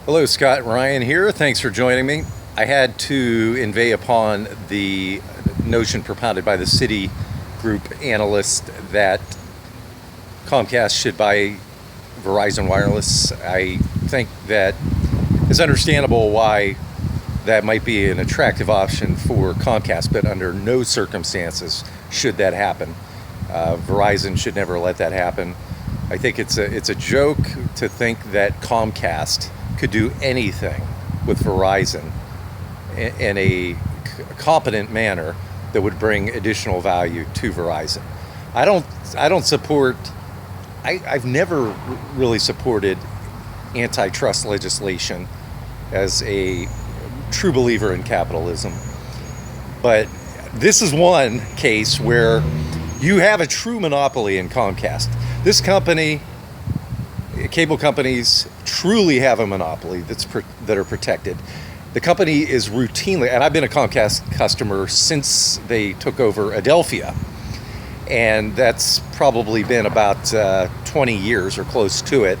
Hello, Scott Ryan here. Thanks for joining me. I had to inveigh upon the notion propounded by the Citi group analyst that Comcast should buy Verizon Wireless. I think that it's understandable why that might be an attractive option for Comcast, but under no circumstances should that happen. Verizon should never let that happen. I think it's a joke to think that Comcast could do anything with Verizon in a competent manner that would bring additional value to Verizon. I don't support. I've never really supported antitrust legislation as a true believer in capitalism. But this is one case where you have a true monopoly in Comcast. This company, cable companies truly have a monopoly that are protected. The company is routinely, and I've been a Comcast customer since they took over Adelphia, and that's probably been about 20 years or close to it.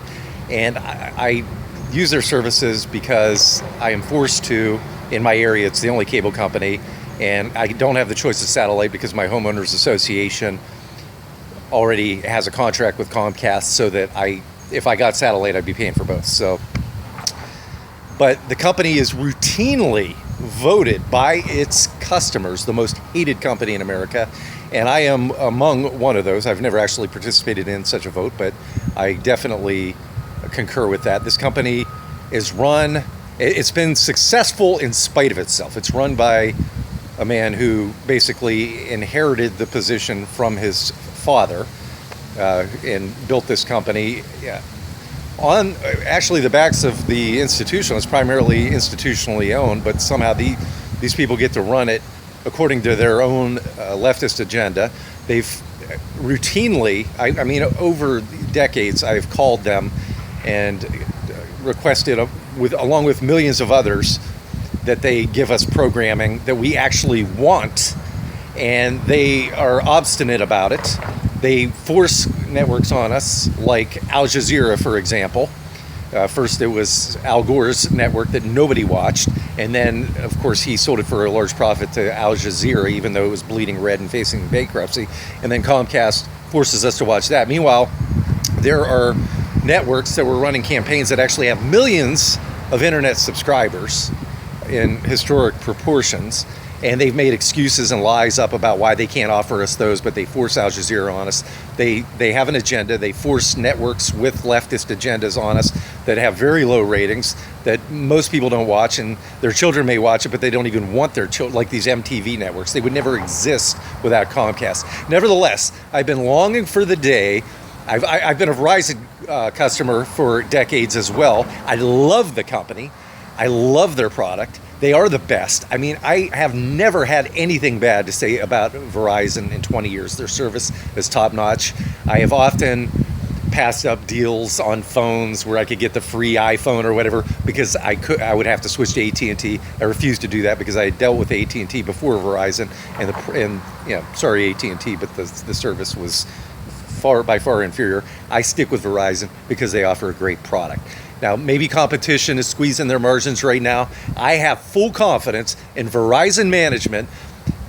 And I use their services because I am forced to. In my area, it's the only cable company, and I don't have the choice of satellite because my homeowners association already has a contract with Comcast, so that if I got satellite, I'd be paying for both. But the company is routinely voted by its customers the most hated company in America, and I am among one of those. I've never actually participated in such a vote, but I definitely concur with that. This company is run. It's been successful in spite of itself. It's run by a man who basically inherited the position from his father and built this company on actually the backs of the institution. It's primarily institutionally owned, but somehow these people get to run it according to their own leftist agenda. They've routinely, I mean, over decades, I've called them and requested, along with millions of others, that they give us programming that we actually want, and they are obstinate about it. They force networks on us, like Al Jazeera, for example. First, it was Al Gore's network that nobody watched, and then, of course, he sold it for a large profit to Al Jazeera, even though it was bleeding red and facing bankruptcy. And then Comcast forces us to watch that. Meanwhile, there are networks that were running campaigns that actually have millions of internet subscribers in historic proportions, and they've made excuses and lies up about why they can't offer us those, but they force Al Jazeera on us. They have an agenda. They force networks with leftist agendas on us that have very low ratings that most people don't watch, and their children may watch it, but they don't even want their children, like these MTV networks. They would never exist without Comcast. Nevertheless, I've been longing for the day. I've been a Verizon customer for decades as well. I love the company. I love their product. They are the best. I mean, I have never had anything bad to say about Verizon in 20 years. Their service is top notch. I have often passed up deals on phones where I could get the free iPhone or whatever because I would have to switch to AT&T. I refused to do that because I had dealt with AT&T before Verizon, sorry AT&T, but the service was by far inferior. I stick with Verizon because they offer a great product. Now, maybe competition is squeezing their margins right now. I have full confidence in Verizon management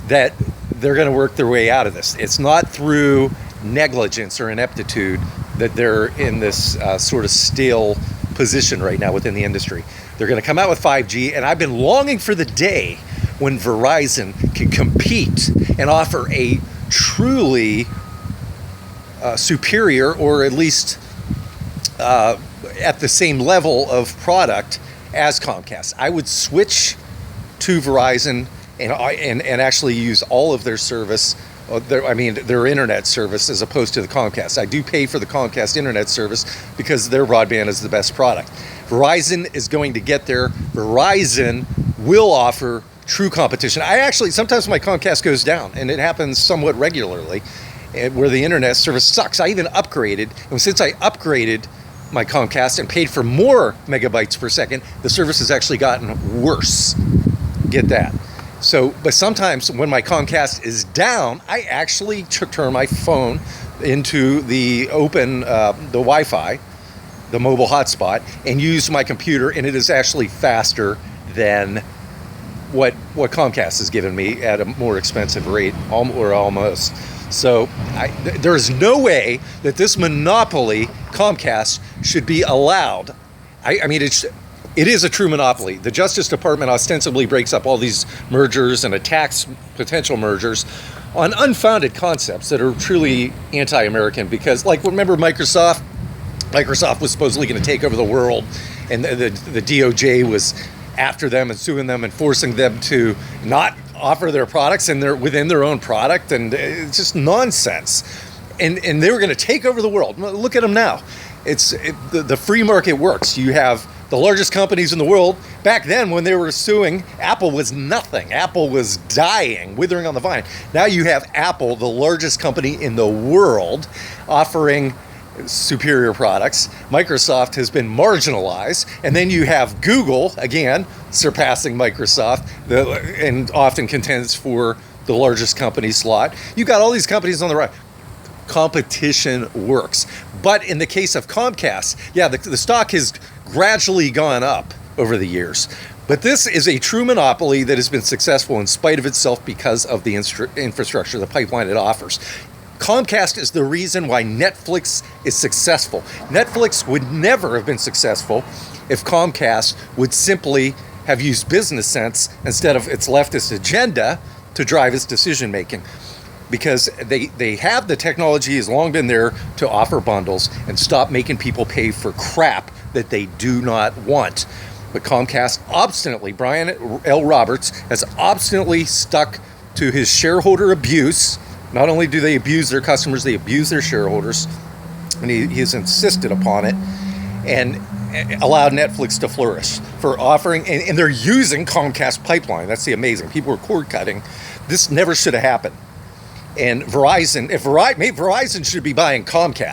that they're going to work their way out of this. It's not through negligence or ineptitude that they're in this sort of stale position right now within the industry. They're going to come out with 5G, and I've been longing for the day when Verizon can compete and offer a truly superior, or at least at the same level of product as Comcast. I would switch to Verizon and actually use all of their service, their internet service, as opposed to the Comcast. I do pay for the Comcast internet service because their broadband is the best product. Verizon is going to get there. Verizon will offer true competition. Sometimes my Comcast goes down, and it happens somewhat regularly, where the internet service sucks. I even upgraded, and since I upgraded my Comcast and paid for more megabytes per second, the service has actually gotten worse. Get that. But sometimes when my Comcast is down, I actually turn my phone into the Wi-Fi the mobile hotspot and use my computer, and it is actually faster than what Comcast has given me at a more expensive rate, or almost. So there's no way that this monopoly, Comcast, should be allowed. I mean, it is a true monopoly. The Justice Department ostensibly breaks up all these mergers and attacks potential mergers on unfounded concepts that are truly anti-American. Because, like, remember Microsoft? Microsoft was supposedly going to take over the world, and the DOJ was after them and suing them and forcing them to not offer their products within their own product, and it's just nonsense. And they were going to take over the world. Look at them now. The free market works. You have the largest companies in the world. Back then, when they were suing, Apple was nothing. Apple was dying, withering on the vine. Now you have Apple, the largest company in the world, offering superior products. Microsoft has been marginalized, and then you have Google, again, surpassing Microsoft, and often contends for the largest company slot. You got all these companies on the right. Competition works. But in the case of Comcast, yeah, the stock has gradually gone up over the years. But this is a true monopoly that has been successful in spite of itself because of the infrastructure, the pipeline it offers. Comcast is the reason why Netflix is successful. Netflix would never have been successful if Comcast would simply have used business sense instead of its leftist agenda to drive its decision making. Because they have the technology, has long been there to offer bundles and stop making people pay for crap that they do not want. But Comcast obstinately, Brian L. Roberts, has obstinately stuck to his shareholder abuse. Not only do they abuse their customers, they abuse their shareholders, and he has insisted upon it and allowed Netflix to flourish for offering, and they're using Comcast pipeline. That's the amazing. People are cord cutting. This never should have happened. And Verizon, Verizon should be buying Comcast.